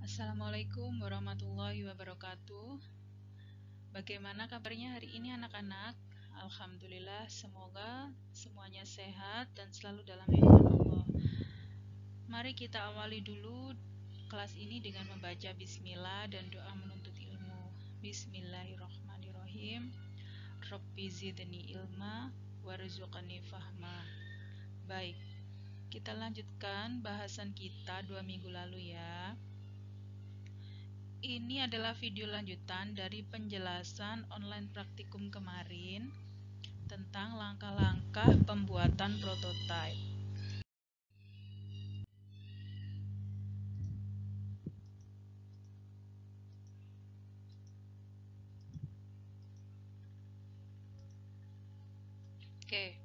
Assalamualaikum warahmatullahi wabarakatuh. Bagaimana kabarnya hari ini anak-anak? Alhamdulillah, semoga semuanya sehat dan selalu dalam lindungan Allah. Mari kita awali dulu kelas ini dengan membaca bismillah dan doa menuntut ilmu. Bismillahirrahmanirrahim. Rabbi zidni ilma warzuqni fahma. Baik, kita lanjutkan bahasan kita 2 minggu lalu ya. Ini adalah video lanjutan dari penjelasan online praktikum kemarin tentang langkah-langkah pembuatan prototipe. Oke.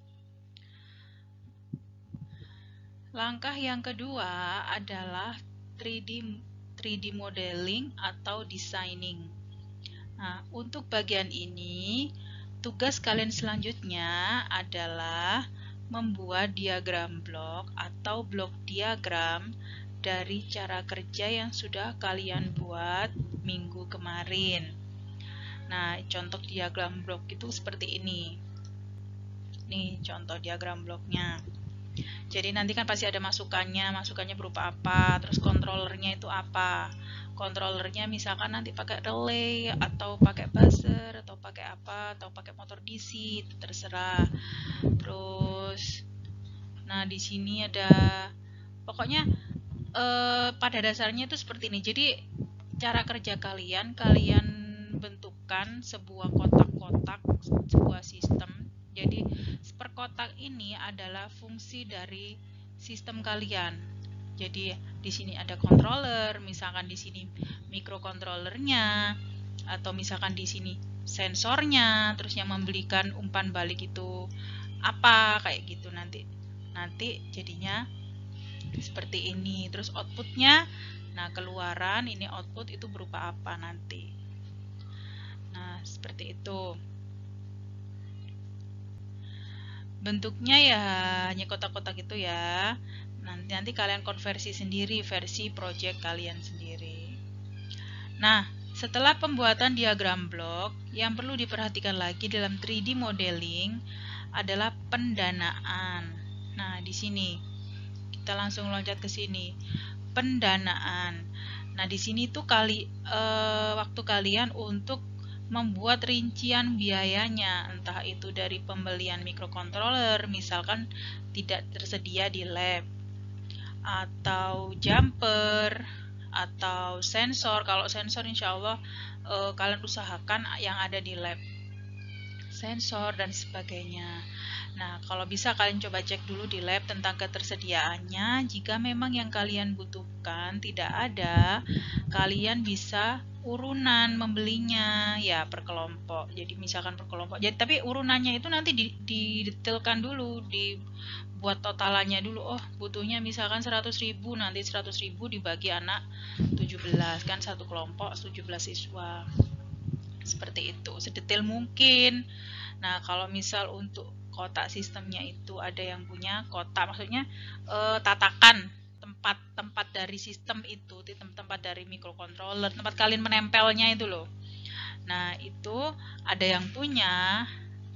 Langkah yang kedua adalah 3D modeling atau designing. Nah, untuk bagian ini, tugas kalian selanjutnya adalah membuat diagram blok atau blok diagram dari cara kerja yang sudah kalian buat minggu kemarin. Nah, contoh diagram blok itu seperti ini. Nih, contoh diagram bloknya. Jadi nanti kan pasti ada masukannya berupa apa, terus controllernya itu apa. Controllernya misalkan nanti pakai relay atau pakai buzzer atau pakai apa, atau pakai motor DC, itu terserah. Terus nah di sini ada pokoknya pada dasarnya itu seperti ini. Jadi cara kerja kalian bentukkan sebuah kotak-kotak, sebuah sistem. Jadi per kotak ini adalah fungsi dari sistem kalian. Jadi di sini ada controller, misalkan di sini microcontrollernya, atau misalkan di sini sensornya, terus yang memberikan umpan balik itu apa, kayak gitu nanti jadinya seperti ini. Terus outputnya, nah keluaran ini output itu berupa apa nanti. Nah seperti itu. Bentuknya ya hanya kotak-kotak itu ya. Nanti kalian konversi sendiri versi project kalian sendiri. Nah, setelah pembuatan diagram blok, yang perlu diperhatikan lagi dalam 3D modeling adalah pendanaan. Nah, di sini kita langsung loncat ke sini. Pendanaan. Nah, di sini tuh waktu kalian untuk membuat rincian biayanya, entah itu dari pembelian microcontroller, misalkan tidak tersedia di lab, atau jumper, atau sensor. Kalau sensor insya Allah kalian usahakan yang ada di lab, sensor dan sebagainya. Nah, kalau bisa kalian coba cek dulu di lab tentang ketersediaannya. Jika memang yang kalian butuhkan tidak ada, kalian bisa urunan membelinya ya per kelompok. Jadi misalkan per kelompok. Jadi tapi urunannya itu nanti didetailkan dulu, dibuat totalannya dulu. Oh, butuhnya misalkan 100.000, nanti 100.000 dibagi anak 17, kan satu kelompok 17 siswa. Seperti itu, sedetail mungkin. Nah, kalau misal untuk kotak sistemnya itu ada yang punya kotak, maksudnya tatakan tempat dari sistem itu, tempat dari microcontroller, tempat kalian menempelnya itu loh. Nah, itu ada yang punya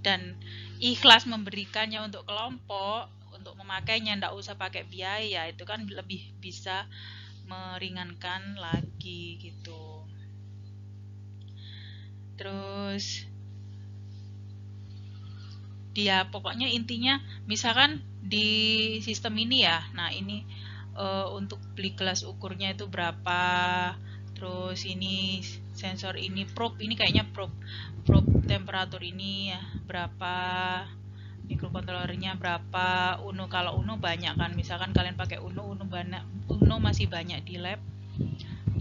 dan ikhlas memberikannya untuk kelompok, untuk memakainya, ndak usah pakai biaya, itu kan lebih bisa meringankan lagi gitu. Terus dia pokoknya intinya misalkan di sistem ini ya, nah ini untuk beli gelas ukurnya itu berapa, terus ini sensor ini probe, ini kayaknya probe temperatur ini ya berapa, microcontrollernya berapa, Uno kalau Uno banyak kan, misalkan kalian pakai Uno masih banyak di lab,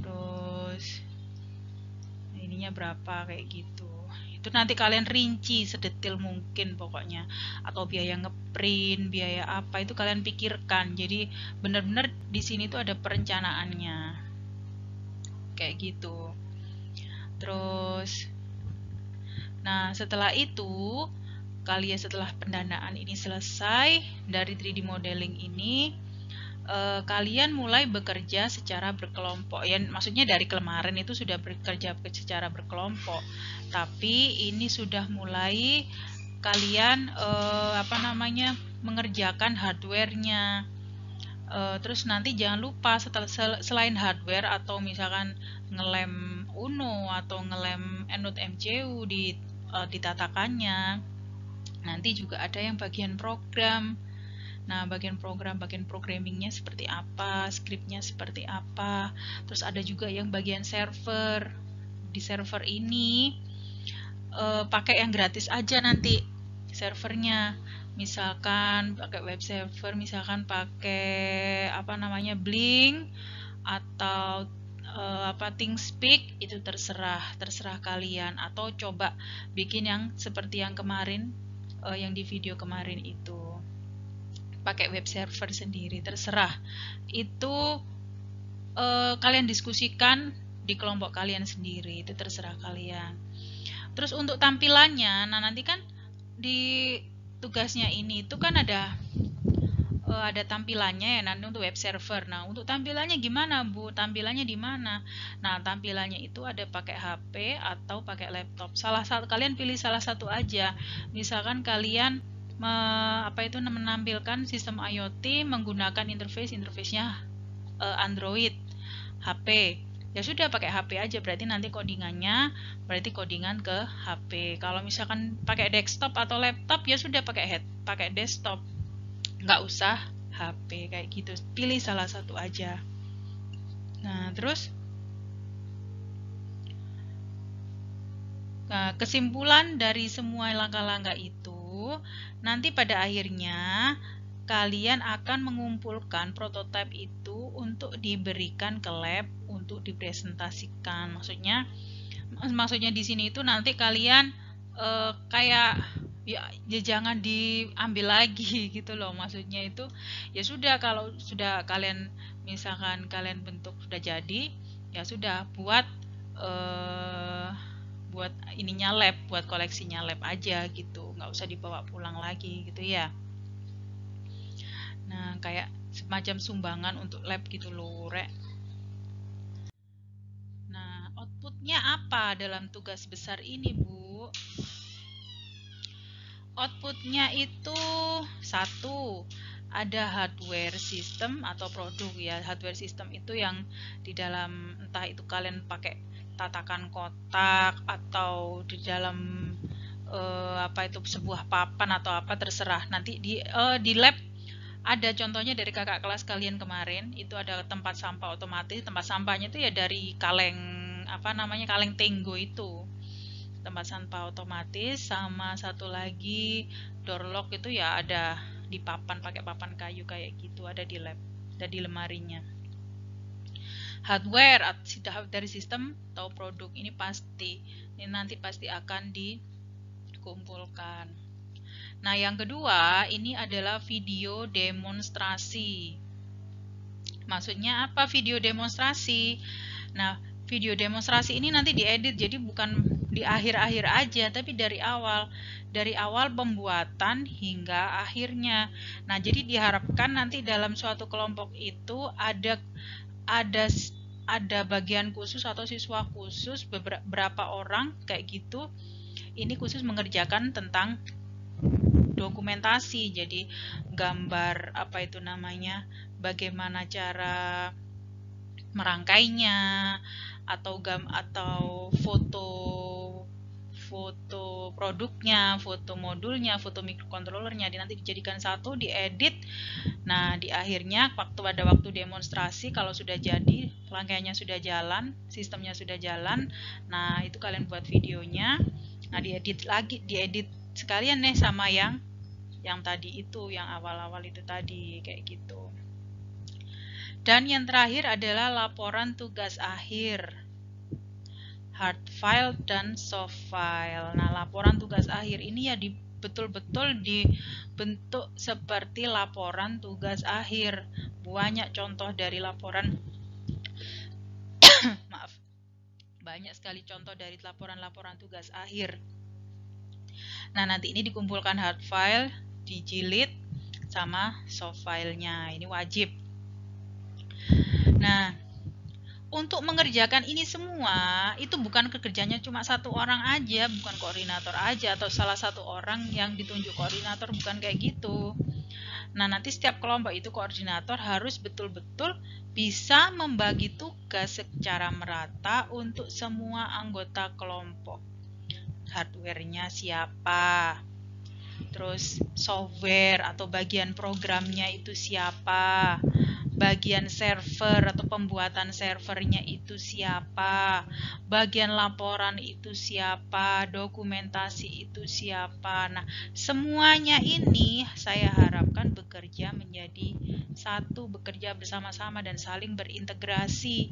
terus ininya berapa kayak gitu. Itu nanti kalian rinci sedetail mungkin pokoknya, atau biaya ngeprint, biaya apa itu kalian pikirkan. Jadi benar-benar di sini tuh ada perencanaannya kayak gitu. Terus nah setelah itu kalian setelah pendanaan ini selesai dari 3D modeling ini, kalian mulai bekerja secara berkelompok. Ya, maksudnya dari kemarin itu sudah bekerja secara berkelompok, tapi ini sudah mulai kalian mengerjakan hardware-nya. Terus nanti jangan lupa selain hardware atau misalkan ngelem Uno atau ngelem Android MCU di tatakannya, nanti juga ada yang bagian program. Nah, bagian programmingnya seperti apa, skripnya seperti apa. Terus ada juga yang bagian server. Di server ini pakai yang gratis aja nanti servernya. Misalkan pakai web server, misalkan pakai Blink atau ThinkSpeak, itu terserah kalian, atau coba bikin yang seperti yang kemarin, yang di video kemarin itu pakai web server sendiri, terserah. Itu kalian diskusikan di kelompok kalian sendiri, itu terserah kalian. Terus untuk tampilannya, nah nanti kan di tugasnya ini itu kan ada tampilannya ya nanti untuk web server. Nah, untuk tampilannya gimana, Bu? Tampilannya di mana? Nah, tampilannya itu ada pakai HP atau pakai laptop. Salah satu, kalian pilih salah satu aja. Misalkan kalian menampilkan sistem IoT menggunakan interface-nya Android HP. Ya sudah, pakai HP aja, berarti nanti codingannya codingan ke HP. Kalau misalkan pakai desktop atau laptop, ya sudah pakai desktop. Nggak usah HP kayak gitu. Pilih salah satu aja. Nah, terus kesimpulan dari semua langkah-langkah itu, nanti pada akhirnya kalian akan mengumpulkan prototipe itu untuk diberikan ke lab untuk dipresentasikan. Maksudnya di sini itu nanti kalian kayak ya jangan diambil lagi gitu loh. Maksudnya itu ya sudah, kalau sudah kalian misalkan kalian bentuk sudah jadi, ya sudah buat ininya lab, buat koleksinya lab aja gitu, nggak usah dibawa pulang lagi gitu ya. Nah, kayak semacam sumbangan untuk lab gitu loh, Rek. Nah, outputnya apa dalam tugas besar ini, Bu? Outputnya itu satu, ada hardware system atau produk ya. Hardware system itu yang di dalam, entah itu kalian pakai tatakan kotak atau di dalam sebuah papan atau apa, terserah. Nanti di lab ada contohnya dari kakak kelas kalian kemarin, itu ada tempat sampah otomatis. Tempat sampahnya itu ya dari kaleng kaleng tenggo itu, tempat sampah otomatis. Sama satu lagi door lock itu ya ada di papan, pakai papan kayu kayak gitu, ada di lab, ada di lemarinya. Hardware dari sistem atau produk ini nanti pasti akan dikumpulkan. Nah, yang kedua ini adalah video demonstrasi. Maksudnya apa video demonstrasi? Nah, video demonstrasi ini nanti diedit, jadi bukan di akhir-akhir aja, tapi dari awal pembuatan hingga akhirnya. Nah, jadi diharapkan nanti dalam suatu kelompok itu ada bagian khusus atau siswa khusus, beberapa orang kayak gitu. Ini khusus mengerjakan tentang dokumentasi, jadi gambar bagaimana cara merangkainya, atau foto produknya, foto modulnya, foto microcontrollernya, nanti dijadikan satu, diedit. Nah, di akhirnya pada waktu demonstrasi, kalau sudah jadi, rangkaiannya sudah jalan, sistemnya sudah jalan, nah itu kalian buat videonya. Nah, diedit sekalian nih sama yang tadi itu, yang awal-awal itu tadi, kayak gitu. Dan yang terakhir adalah laporan tugas akhir, hard file dan soft file. Nah, laporan tugas akhir ini ya betul-betul dibentuk seperti laporan tugas akhir. Banyak contoh dari laporan maaf, banyak sekali contoh dari laporan tugas akhir. Nah, nanti ini dikumpulkan hard file, dijilid sama soft filenya, ini wajib. Nah, untuk mengerjakan ini semua, itu bukan kerjanya cuma satu orang aja, bukan koordinator aja, atau salah satu orang yang ditunjuk koordinator, bukan kayak gitu. Nah, nanti setiap kelompok itu koordinator harus betul-betul bisa membagi tugas secara merata untuk semua anggota kelompok. Hardware-nya siapa, terus software atau bagian programnya itu siapa, bagian server atau pembuatan servernya itu siapa, bagian laporan itu siapa, dokumentasi itu siapa. Nah, semuanya ini saya harapkan bekerja menjadi satu, bekerja bersama-sama dan saling berintegrasi.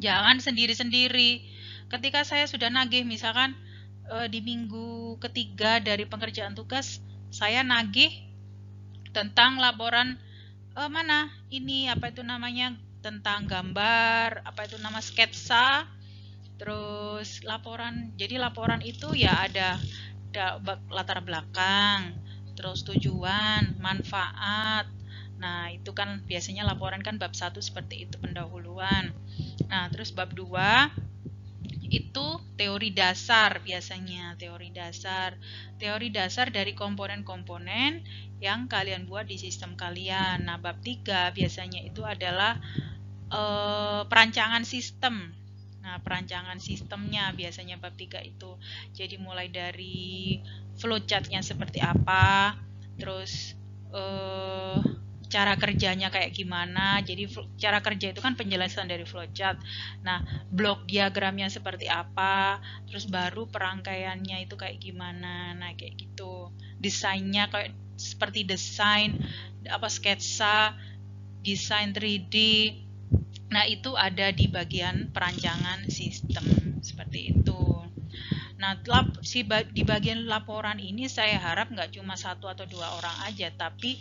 Jangan sendiri-sendiri. Ketika saya sudah nagih, misalkan di minggu ketiga dari pengerjaan tugas, saya nagih tentang laporan mana ini apa itu namanya, tentang gambar, apa itu nama, sketsa, terus laporan. Jadi laporan itu ya ada latar belakang, terus tujuan, manfaat. Nah, itu kan biasanya laporan kan bab 1 seperti itu, pendahuluan. Nah, terus bab 2 itu teori dasar, biasanya teori dasar dari komponen-komponen yang kalian buat di sistem kalian. Nah, bab 3 biasanya itu adalah perancangan sistem. Nah, perancangan sistemnya biasanya bab 3 itu. Jadi mulai dari flowchart-nya seperti apa, terus cara kerjanya kayak gimana. Jadi cara kerja itu kan penjelasan dari flowchart. Nah, blok diagramnya seperti apa, terus baru perangkaiannya itu kayak gimana. Nah, kayak gitu. Desainnya kayak seperti desain apa, sketsa, desain 3D. Nah, itu ada di bagian perancangan sistem seperti itu. Nah, di bagian laporan ini saya harap nggak cuma 1 atau 2 orang aja, tapi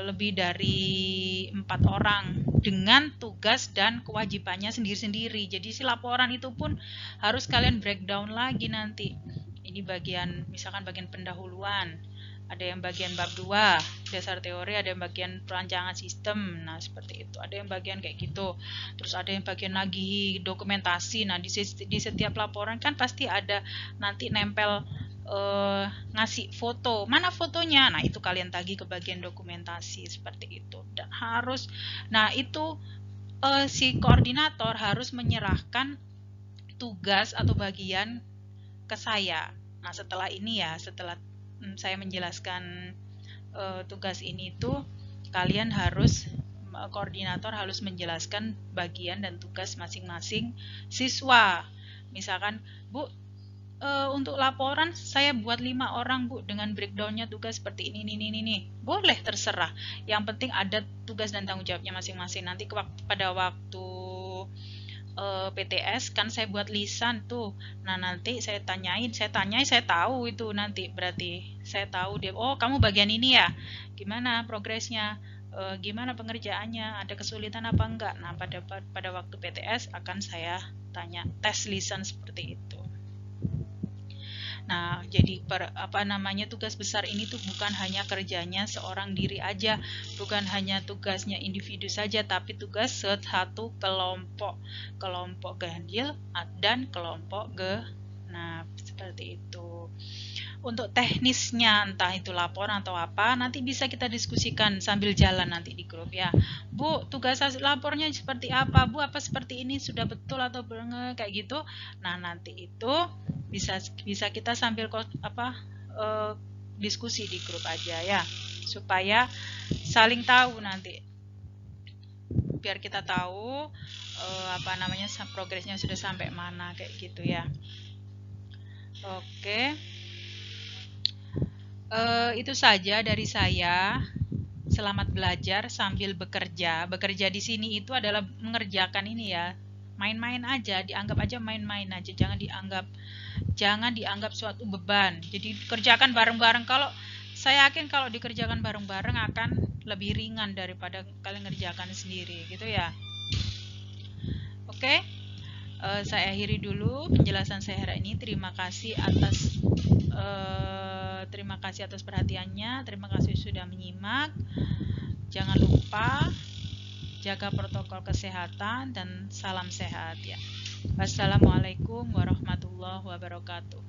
lebih dari 4 orang dengan tugas dan kewajibannya sendiri-sendiri. Jadi si laporan itu pun harus kalian breakdown lagi nanti. Ini bagian, misalkan bagian pendahuluan, ada yang bagian bab 2 dasar teori, ada yang bagian perancangan sistem. Nah, seperti itu. Ada yang bagian kayak gitu. Terus ada yang bagian lagi dokumentasi. Nah, di setiap laporan kan pasti ada nanti nempel ngasih foto, mana fotonya. Nah, itu kalian tagih ke bagian dokumentasi seperti itu. Dan harus, nah itu si koordinator harus menyerahkan tugas atau bagian ke saya. Nah, setelah ini ya, setelah saya menjelaskan tugas ini itu, kalian harus, koordinator harus menjelaskan bagian dan tugas masing-masing siswa. Misalkan, Bu, untuk laporan saya buat 5 orang, Bu, dengan breakdownnya tugas seperti ini. Boleh, terserah. Yang penting ada tugas dan tanggung jawabnya masing-masing. Nanti pada waktu PTS kan saya buat lisan tuh. Nah, nanti saya tanyai, saya tahu itu nanti. Berarti saya tahu dia, oh kamu bagian ini ya, gimana progresnya, gimana pengerjaannya, ada kesulitan apa enggak. Nah, pada waktu PTS akan saya tanya, tes lisan seperti itu. Nah, jadi tugas besar ini tuh bukan hanya kerjanya seorang diri aja, bukan hanya tugasnya individu saja, tapi tugas satu kelompok ganjil dan kelompok genap, seperti itu. Untuk teknisnya, entah itu laporan atau apa, nanti bisa kita diskusikan sambil jalan nanti di grup ya. Bu, tugas lapornya seperti apa? Bu, apa seperti ini sudah betul atau belum, kayak gitu. Nah, nanti itu bisa kita sambil diskusi di grup aja ya, supaya saling tahu nanti, biar kita tahu progresnya sudah sampai mana, kayak gitu ya. Oke. Itu saja dari saya. Selamat belajar sambil bekerja. Bekerja di sini itu adalah mengerjakan ini ya. Main-main aja, dianggap aja main-main aja, jangan dianggap suatu beban. Jadi kerjakan bareng-bareng. Kalau saya yakin kalau dikerjakan bareng-bareng akan lebih ringan daripada kalian ngerjakan sendiri, gitu ya. Oke. Saya akhiri dulu penjelasan saya hari ini. Terima kasih atas perhatiannya. Terima kasih sudah menyimak. Jangan lupa jaga protokol kesehatan, dan salam sehat ya. Wassalamualaikum warahmatullahi wabarakatuh.